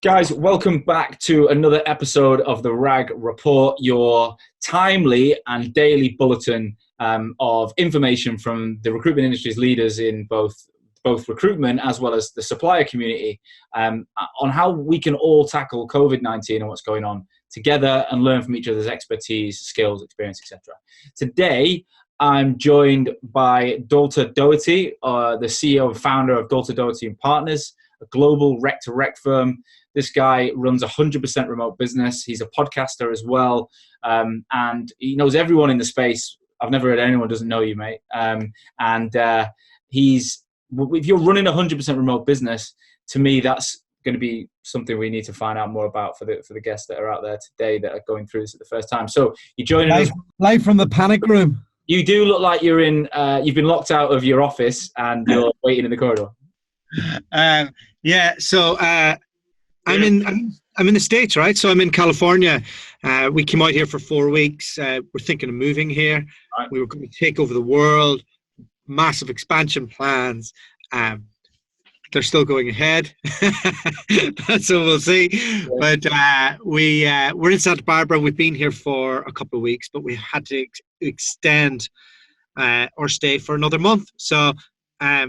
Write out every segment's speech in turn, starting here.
Guys, welcome back to another episode of the RAG Report, your timely and daily bulletin of information from the recruitment industry's leaders in both recruitment as well as the supplier community on how we can all tackle COVID-19 and what's going on together and learn from each other's expertise, skills, experience, etc. Today, I'm joined by Dualta Doherty, the CEO and founder of Dualta Doherty and Partners, a global rec-to-rec firm. This guy runs a 100% remote business. He's a podcaster as well, and he knows everyone in the space. I've never heard anyone who doesn't know you, mate. If you're running a 100% remote business, to me, that's going to be something we need to find out more about for the guests that are out there today that are going through this at the first time. So you're joining us live from the panic room. You do look like you're in. You've been locked out of your office and you're waiting in the corridor. I'm in the States, right? So I'm in California. We came out here for 4 weeks. We're thinking of moving here. Right. We were going to take over the world. Massive expansion plans. They're still going ahead, so we'll see. Yeah. But we're in Santa Barbara. We've been here for a couple of weeks, but we had to extend our stay for another month. So a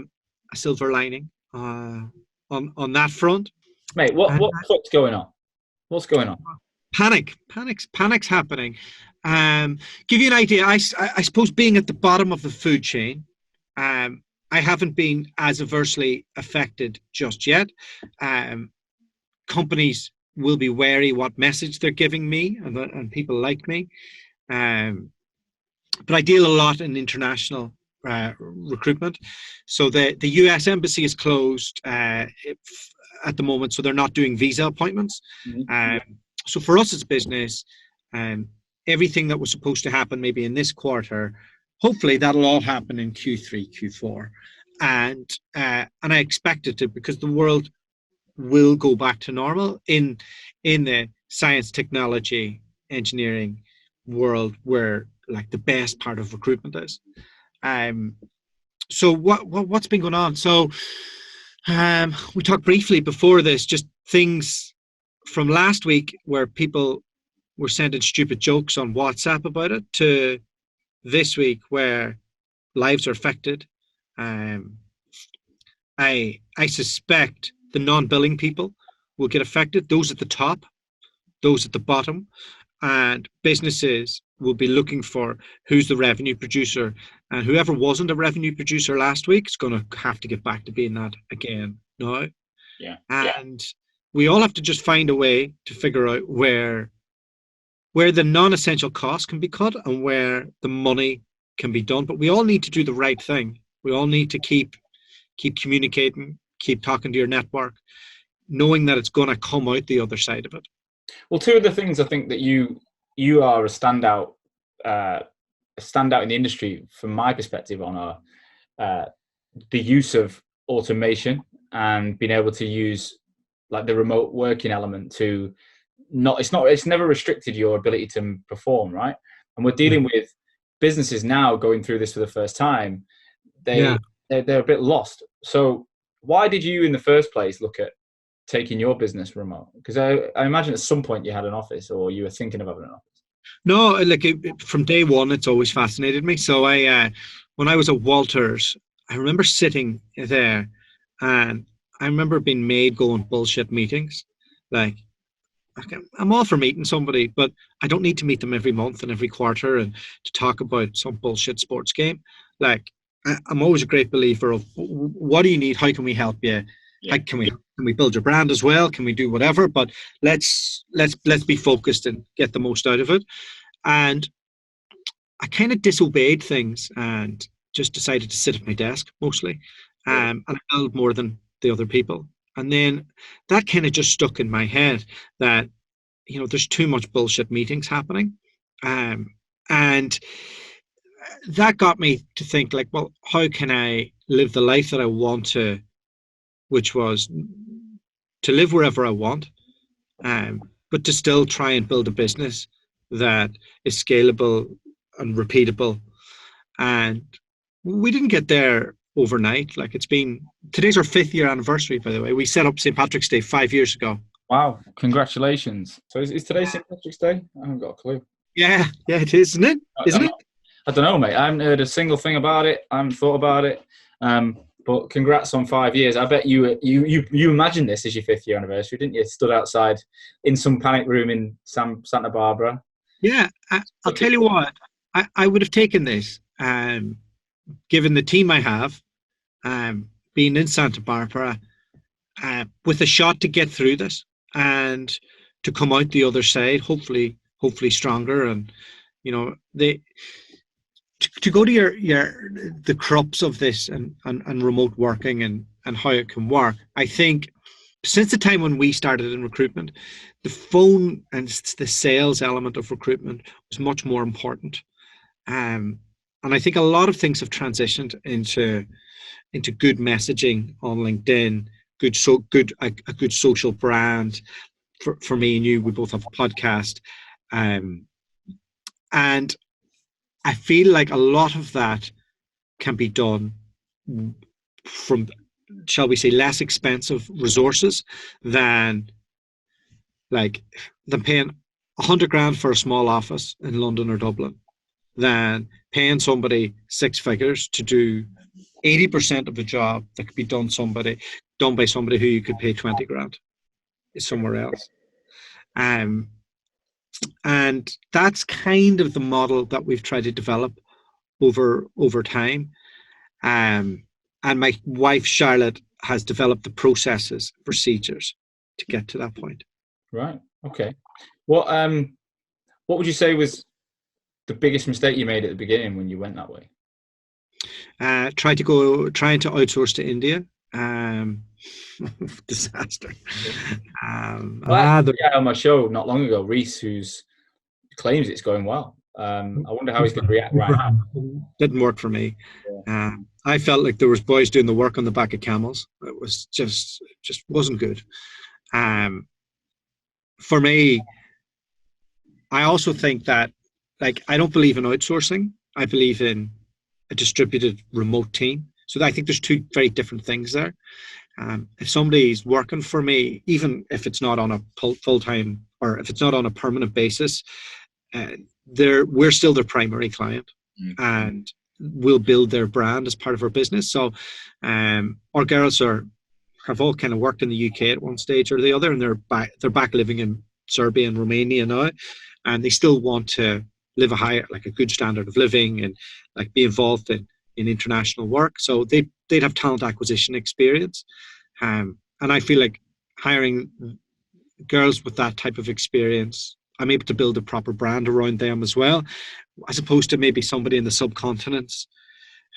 silver lining on that front. Mate, what's going on? What's going on? Panic's happening. Give you an idea. I suppose being at the bottom of the food chain, I haven't been as adversely affected just yet. Companies will be wary what message they're giving me, and people like me. But I deal a lot in international recruitment. So the US embassy is closed at the moment, so they're not doing visa appointments. Mm-hmm. So for us as a business, everything that was supposed to happen maybe in this quarter, hopefully that'll all happen in Q3, Q4. And I expect it to, because the world will go back to normal in the science, technology, engineering world, where like the best part of recruitment is. So what's been going on? So we talked briefly before this, just things from last week where people were sending stupid jokes on WhatsApp about it, to this week where lives are affected. I suspect the non-billing people will get affected, those at the top, those at the bottom, and businesses will be looking for who's the revenue producer, and whoever wasn't a revenue producer last week is going to have to get back to being that again now. Yeah. And we all have to just find a way to figure out where the non-essential costs can be cut and where the money can be done. But we all need to do the right thing. We all need to keep communicating, keep talking to your network, knowing that it's going to come out the other side of it. Well, two of the things I think that you are a standout in the industry from my perspective on are the use of automation and being able to use like the remote working element to it's never restricted your ability to perform, right? And we're dealing with businesses now going through this for the first time. They're a bit lost. So why did you in the first place look at taking your business remote? Because I imagine at some point you had an office, or you were thinking of having an office. No, like from day one, it's always fascinated me. So when I was at Walters, I remember sitting there, and I remember being made go on bullshit meetings. Like, I'm all for meeting somebody, but I don't need to meet them every month and every quarter and to talk about some bullshit sports game. Like, I'm always a great believer of what do you need? How can we help you? Yeah. Can we build your brand as well? Can we do whatever? But let's be focused and get the most out of it. And I kind of disobeyed things and just decided to sit at my desk mostly, and I build more than the other people. And then that kind of just stuck in my head that there's too much bullshit meetings happening, and that got me to think like, well, how can I live the life that I want to, which was to live wherever I want, but to still try and build a business that is scalable and repeatable. And we didn't get there overnight. Like, today's our 5th year anniversary, by the way. We set up St. Patrick's Day 5 years ago. Wow, congratulations. So is today St. Patrick's Day? I haven't got a clue. Yeah, it is, isn't it? Isn't it? I don't know, mate. I haven't heard a single thing about it. I haven't thought about it. But congrats on 5 years. I bet you imagined this as your 5th year anniversary, didn't you? Stood outside in some panic room in Santa Barbara. Yeah, I'll tell you what. I would have taken this, given the team I have, being in Santa Barbara, with a shot to get through this and to come out the other side, hopefully stronger. And to go to the crux of this and remote working and how it can work. I think since the time when we started in recruitment, the phone and the sales element of recruitment was much more important. And I think a lot of things have transitioned into good messaging on LinkedIn, a good social brand. For me and you, we both have a podcast, and I feel like a lot of that can be done from, shall we say, less expensive resources than paying 100 grand for a small office in London or Dublin, than paying somebody 6 figures to do 80% of the job that could be done by somebody who you could pay 20 grand somewhere else. And that's kind of the model that we've tried to develop over time. And my wife, Charlotte, has developed the processes, procedures to get to that point. Right. Okay. What would you say was the biggest mistake you made at the beginning when you went that way? Trying to outsource to India. Disaster. I had on my show not long ago, Reese, who's claims it's going well. I wonder how he's going to react right now. Didn't work for me. Yeah. I felt like there was boys doing the work on the back of camels. It was just wasn't good. For me, I also think that, I don't believe in outsourcing. I believe in a distributed remote team. So I think there's 2 very different things there. If somebody's working for me, even if it's not on a full-time or if it's not on a permanent basis, we're still their primary client, and we'll build their brand as part of our business. So our girls have all kind of worked in the UK at one stage or the other, and they're back living in Serbia and Romania now, and they still want to live a good standard of living and be involved in international work. So they'd have talent acquisition experience, and I feel like hiring girls with that type of experience, I'm able to build a proper brand around them as well, as opposed to maybe somebody in the subcontinents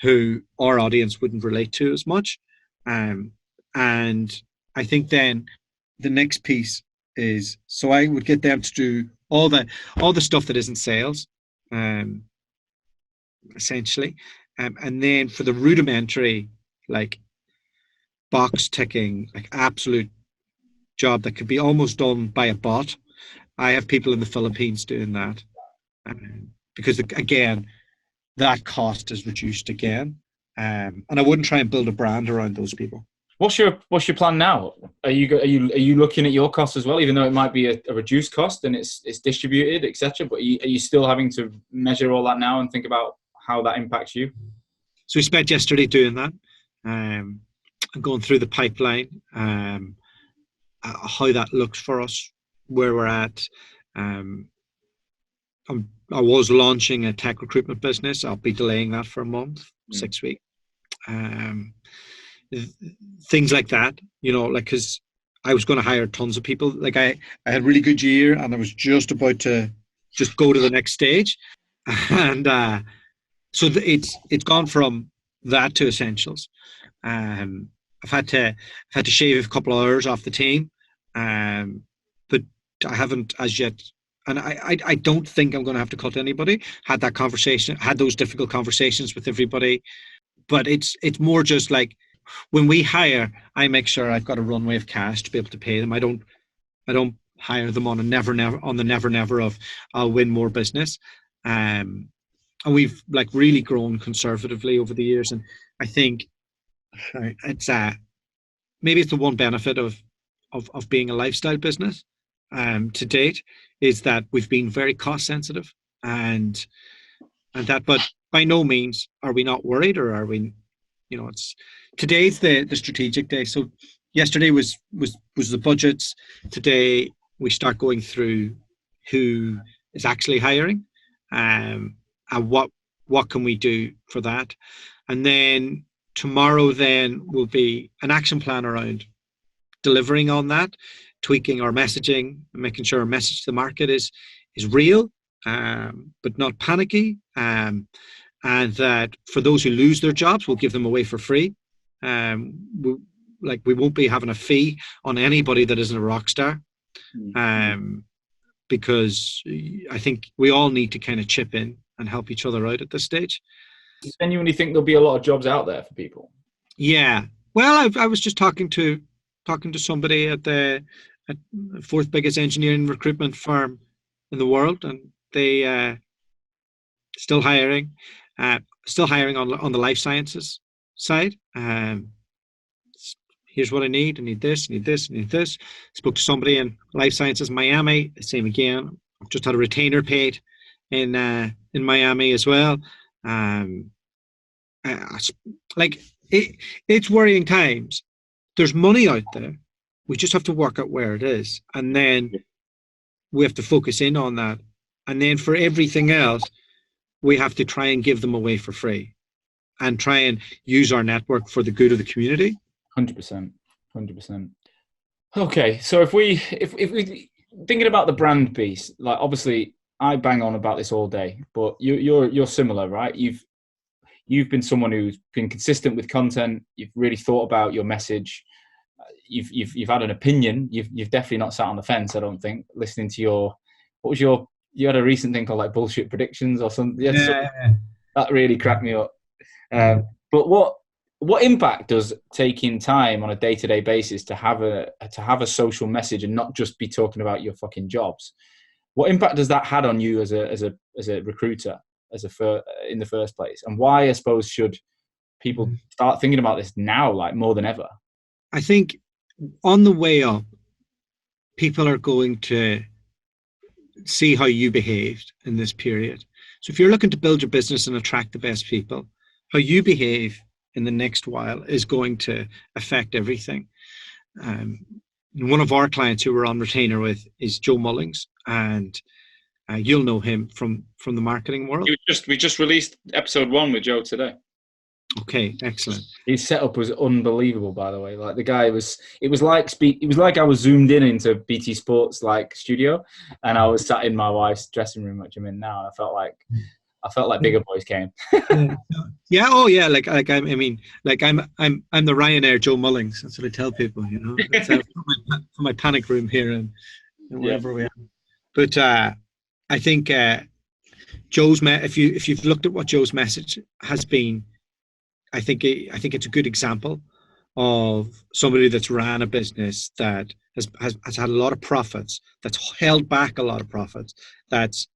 who our audience wouldn't relate to as much. And I think then the next piece is, so I would get them to do all the stuff that isn't sales, essentially. And then for the rudimentary, box ticking, absolute job that could be almost done by a bot, I have people in the Philippines doing that, because again, that cost is reduced again, and I wouldn't try and build a brand around those people. What's your plan now? Are you looking at your costs as well, even though it might be a reduced cost and it's distributed, etc.? But are you still having to measure all that now and think about how that impacts you? So we spent yesterday doing that, and going through the pipeline, how that looks for us, where we're at. I was launching a tech recruitment business. I'll be delaying that for a month, 6 weeks. Things like that, because I was going to hire tons of people. I had a really good year, and I was just about to just go to the next stage, and so it's gone from that to essentials. I've had to shave a couple of hours off the team, but I haven't as yet, and I don't think I'm going to have to cut anybody. Had those difficult conversations with everybody, but it's more just when we hire, I make sure I've got a runway of cash to be able to pay them. I don't hire them on the never of I'll win more business. And we've really grown conservatively over the years, and I think it's maybe it's the one benefit of of being a lifestyle business to date is that we've been very cost sensitive, and that, but by no means are we not worried, or are we, it's today's the strategic day. So yesterday was the budgets. Today we start going through who is actually hiring, and what can we do for that, and then tomorrow then will be an action plan around delivering on that, tweaking our messaging, making sure our message to the market is real, but not panicky, and that for those who lose their jobs, we'll give them away for free. We won't be having a fee on anybody that isn't a rock star, because I think we all need to kind of chip in and help each other out at this stage. Do you genuinely think there'll be a lot of jobs out there for people? Yeah. Well, I was just talking to somebody at the fourth biggest engineering recruitment firm in the world, and they still hiring on the life sciences side. Here's what I need. I need this. I need this. I need this. Spoke to somebody in life sciences Miami. Same again. I've just had a retainer paid in Miami as well. It's worrying times. There's money out there. We just have to work out where it is, and then we have to focus in on that. And then for everything else, we have to try and give them away for free, and try and use our network for the good of the community. 100%. Okay, so if we thinking about the brand piece, like obviously I bang on about this all day, but you're similar, right? You've been someone who's been consistent with content. You've really thought about your message. You've had an opinion. You've definitely not sat on the fence, I don't think. Listening to you had a recent thing called like bullshit predictions or something. Yeah. That really cracked me up. But what impact does taking time on a day-to-day basis to have a social message and not just be talking about your fucking jobs? What impact does that had on you as a recruiter, in the first place? And why, I suppose, should people start thinking about this now, like more than ever? I think on the way up, people are going to see how you behaved in this period. So if you're looking to build your business and attract the best people, how you behave in the next while is going to affect everything. One of our clients who we're on retainer with is Joe Mullings, and you'll know him from the marketing world. We just released episode 1 with Joe today. Okay, excellent. His setup was unbelievable, by the way. Like the guy it was like I was zoomed in into BT Sports like studio, and I was sat in my wife's dressing room, which I'm in now, and I felt like bigger boys came. Yeah. Oh yeah. Like I'm the Ryanair Joe Mullings. That's what I tell people. It's from my panic room here and wherever we are. But I think Joe's if you've looked at what Joe's message has been, I think it's a good example of somebody that's ran a business that has had a lot of profits, that's held back a lot of profits, that's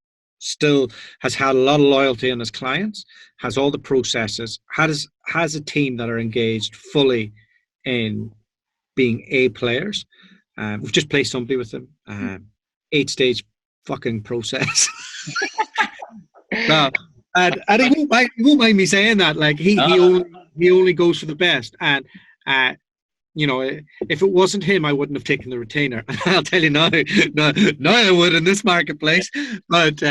still has had a lot of loyalty in his clients, has all the processes, has a team that are engaged fully in being A players. We've just placed somebody with him, 8-stage fucking process. No, and he won't mind me saying that. Like he only goes for the best, and if it wasn't him, I wouldn't have taken the retainer. I'll tell you now, no, I would in this marketplace. But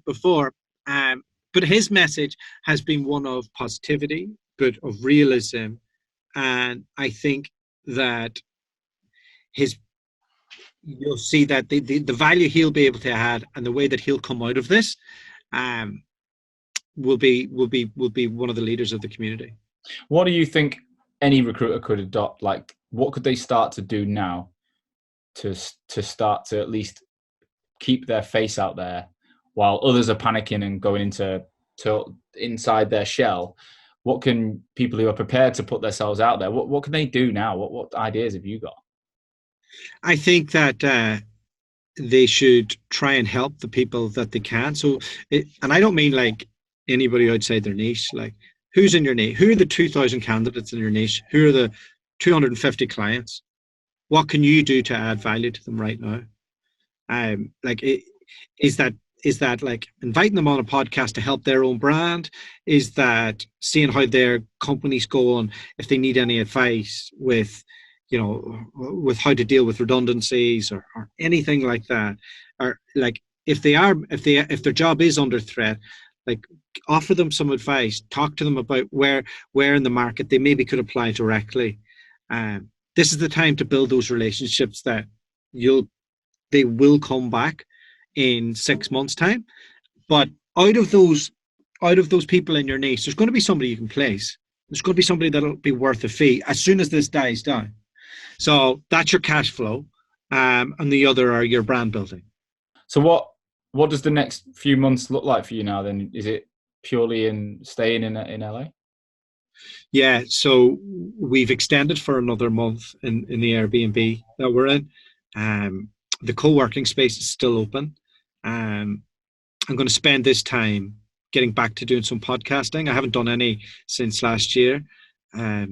before, but his message has been one of positivity, but of realism, and I think that you'll see that the value he'll be able to add and the way that he'll come out of this, will be one of the leaders of the community. What do you think any recruiter could adopt? Like, what could they start to do now to start to at least keep their face out there while others are panicking and going into inside their shell? What can people who are prepared to put themselves out there, what can they do now? What ideas have you got? I think that they should try and help the people that they can. So, and I don't mean like anybody outside their niche. Like, who's in your niche? Who are the 2,000 candidates in your niche? Who are the 250 clients? what can you do to add value to them right now? Like, is that like inviting them on a podcast to help their own brand? Is that seeing how their company's going, if they need any advice with, with how to deal with redundancies or anything like that? Or like, if their job is under threat, like, offer them some advice, talk to them about where in the market they maybe could apply directly. This is the time to build those relationships that they will come back in 6 months' time. But out of those people in your niche, there's going to be somebody you can place. There's going to be somebody that'll be worth a fee as soon as this dies down. So that's your cash flow, and the other are your brand building. So what does the next few months look like for you now? Then is it purely in staying in LA? Yeah, so we've extended for another month in the Airbnb that we're in. The co-working space is still open. I'm going to spend this time getting back to doing some podcasting. I haven't done any since last year. Do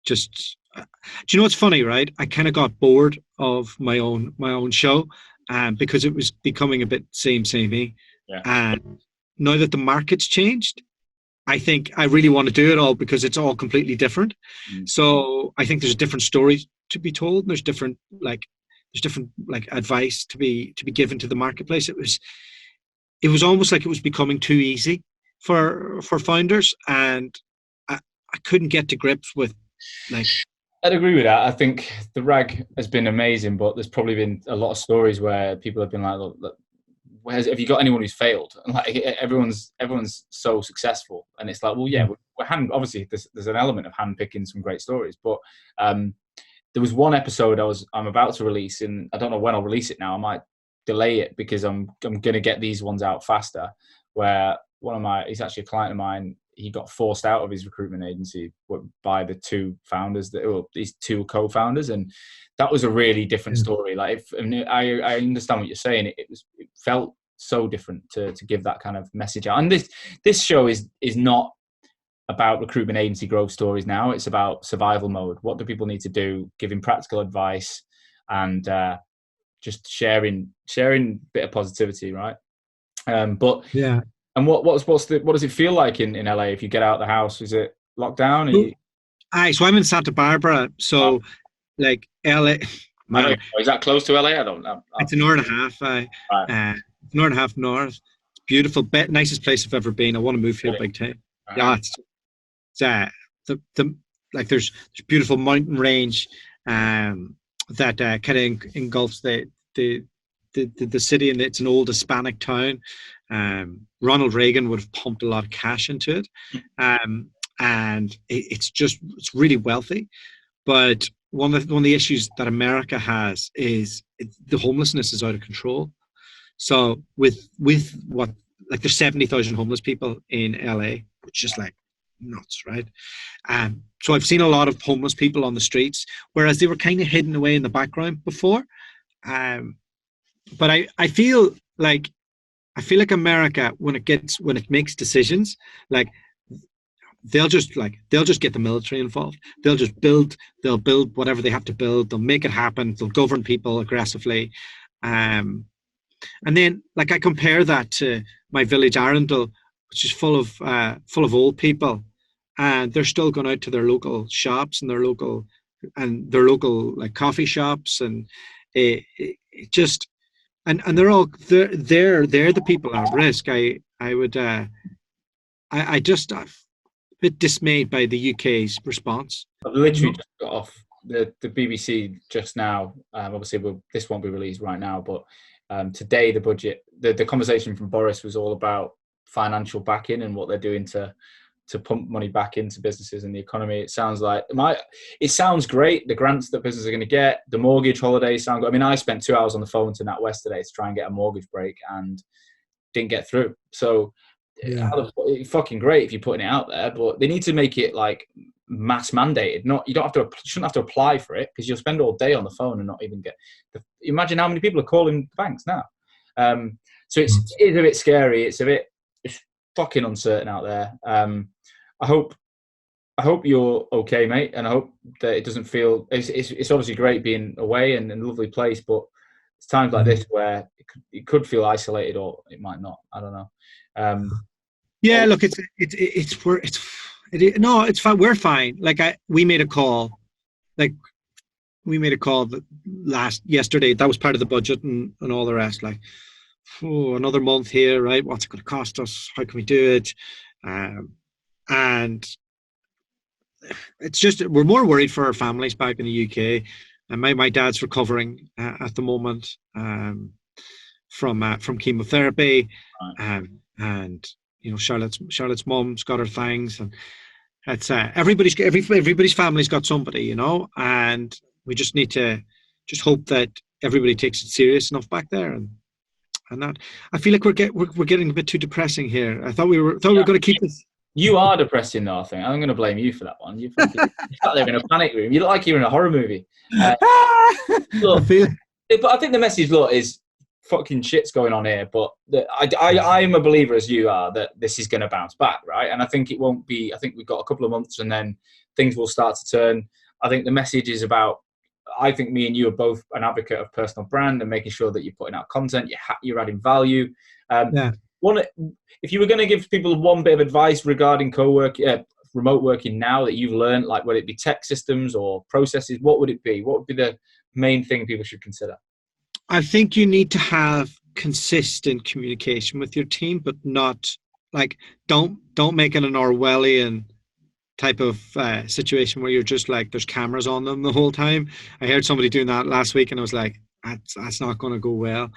you know what's funny, right? I kind of got bored of my own show, because it was becoming a bit samey. Yeah. And now that the market's changed, I think I really want to do it all because it's all completely different. So I think there's a different story to be told. And there's different advice to be given to the marketplace. It was almost like it was becoming too easy for founders, and I couldn't get to grips with, like. I'd agree with that. I think the RAG has been amazing, but there's probably been a lot of stories where people have been like, look, have you got anyone who's failed? And like, everyone's so successful, and it's like, well, yeah, obviously there's an element of handpicking some great stories, but there was one episode I'm about to release, and I don't know when I'll release it now. I might delay it because I'm going to get these ones out faster. Where he's actually a client of mine. He got forced out of his recruitment agency by the two founders, these two co-founders, and that was a really different story. Like, I understand what you're saying. It felt so different to give that kind of message out. And this show is not about recruitment agency growth stories now. It's about survival mode. What do people need to do? Giving practical advice and just sharing a bit of positivity, right? But Yeah. And what does it feel like in LA if you get out of the house? Is it locked down? So I'm in Santa Barbara. So, like, LA. Man, is that close to LA? I don't know. It's an hour and a half. An hour and a half north. It's beautiful. Nicest place I've ever been. I want to move here big time. Yeah, it's there's beautiful mountain range that kind of engulfs the city, and it's an old Hispanic town. Ronald Reagan would have pumped a lot of cash into it, and it's really wealthy. But one of the issues that America has is the homelessness is out of control. So with what, like, there's 70,000 homeless people in LA, which is like nuts, right? So I've seen a lot of homeless people on the streets, whereas they were kind of hidden away in the background before. But I feel like America, when it makes decisions, like, they'll just get the military involved. They'll build whatever they have to build. They'll make it happen. They'll govern people aggressively. And then, like, I compare that to my village, Arundel, which is full of old people, and they're still going out to their local shops and their local like coffee shops, and it just. And they're the people at risk. I just a bit dismayed by the UK's response. I've literally just got off the BBC just now. Obviously, this won't be released right now, but today the conversation from Boris was all about financial backing and what they're doing to pump money back into businesses and the economy. It sounds great. The grants that businesses are going to get, the mortgage holidays sound good. I mean, I spent 2 hours on the phone to NatWest today to try and get a mortgage break and didn't get through. So it's fucking great if you're putting it out there, but they need to make it like mass mandated. You shouldn't have to apply for it, because you'll spend all day on the phone and not even get. Imagine how many people are calling banks now. So it's a bit scary. It's fucking uncertain out there. I hope I hope you're okay, mate, and I hope that it doesn't feel. It's obviously great being away and in a lovely place, but it's times like this where it could feel isolated, or it might not. I don't know. Yeah, look, no, it's fine. We're fine. Like we made a call, like we made a call yesterday. That was part of the budget and all the rest. Like, oh, another month here, right? What's it going to cost us? How can we do it? And it's just we're more worried for our families back in the UK. And my dad's recovering at the moment from chemotherapy, and you know Charlotte's mum's got her things, and it's everybody's family's got somebody, you know, and we just need to just hope that everybody takes it serious enough back there, and that I feel like we're getting a bit too depressing here. I thought we were going to keep this. You are depressing, though. I think I'm going to blame you for that one. You sat there in a panic room. You look like you're in a horror movie. Look, but I think the message, look, is fucking shit's going on here. But I'm a believer, as you are, that this is going to bounce back, right? And I think it won't be. I think we've got a couple of months, and then things will start to turn. I think the message is about. I think me and you are both an advocate of personal brand and making sure that you're putting out content, you're adding value. If you were going to give people one bit of advice regarding remote working now that you've learned, like whether it be tech systems or processes, what would it be? What would be the main thing people should consider? I think you need to have consistent communication with your team, but not like don't make it an Orwellian type of situation where you're just like there's cameras on them the whole time. I heard somebody doing that last week, and I was like, that's not going to go well.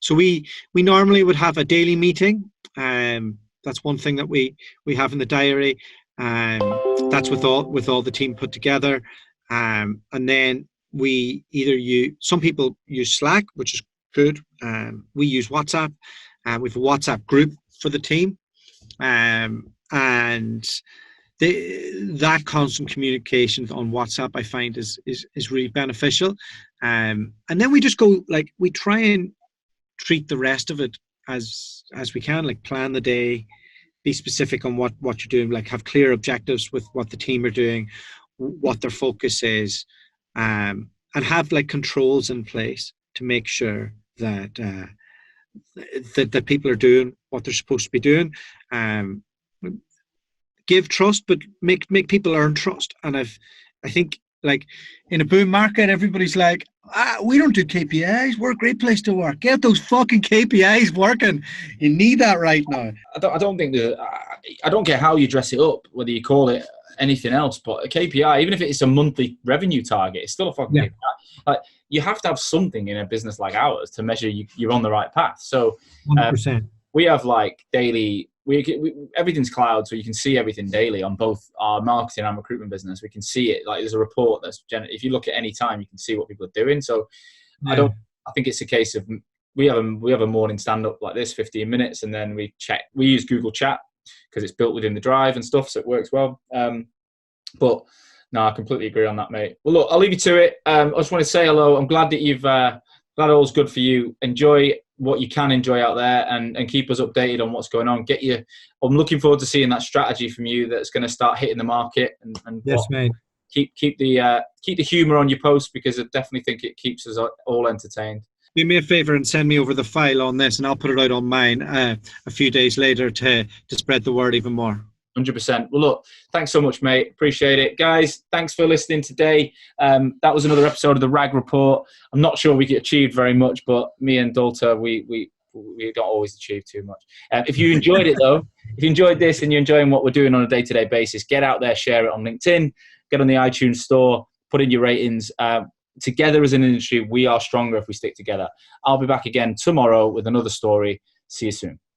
So we normally would have a daily meeting. That's one thing that we have in the diary. That's with all the team put together. And then we some people use Slack, which is good. We use WhatsApp. We have a WhatsApp group for the team. And that constant communication on WhatsApp, I find, is really beneficial. And then we just go, like, we try and treat the rest of it as we can, like plan the day, be specific on what you're doing, like have clear objectives with what the team are doing, what their focus is, and have like controls in place to make sure that that people are doing what they're supposed to be doing. Give trust, but make people earn trust. And I think like in a boom market, everybody's like, we don't do KPIs. We're a great place to work. Get those fucking KPIs working. You need that right now. I don't think I don't care how you dress it up, whether you call it anything else, but a KPI, even if it's a monthly revenue target, it's still a fucking KPI. Like, you have to have something in a business like ours to measure you're on the right path. So 100%. We have like daily. Everything's cloud, so you can see everything daily on both our marketing and recruitment business. We can see it. Like there's a report that's if you look at any time, you can see what people are doing. So I think it's a case of we have a morning stand up like this, 15 minutes, and then we use Google Chat because it's built within the Drive and stuff, so it works well. But no, I completely agree on that, mate. Well, look, I'll leave you to it. I just want to say hello. I'm glad that glad all's good for you. Enjoy what you can enjoy out there, and keep us updated on what's going on. I'm looking forward to seeing that strategy from you that's going to start hitting the market. And yes, mate. Keep the humour on your posts, because I definitely think it keeps us all entertained. Do me a favour and send me over the file on this, and I'll put it out on mine a few days later to spread the word even more. 100%. Well, look, thanks so much, mate. Appreciate it. Guys, thanks for listening today. That was another episode of the RAG Report. I'm not sure we achieved very much, but me and Dualta, we don't always achieve too much. If you enjoyed it, though, if you enjoyed this and you're enjoying what we're doing on a day-to-day basis, get out there, share it on LinkedIn, get on the iTunes store, put in your ratings. Together as an industry, we are stronger if we stick together. I'll be back again tomorrow with another story. See you soon.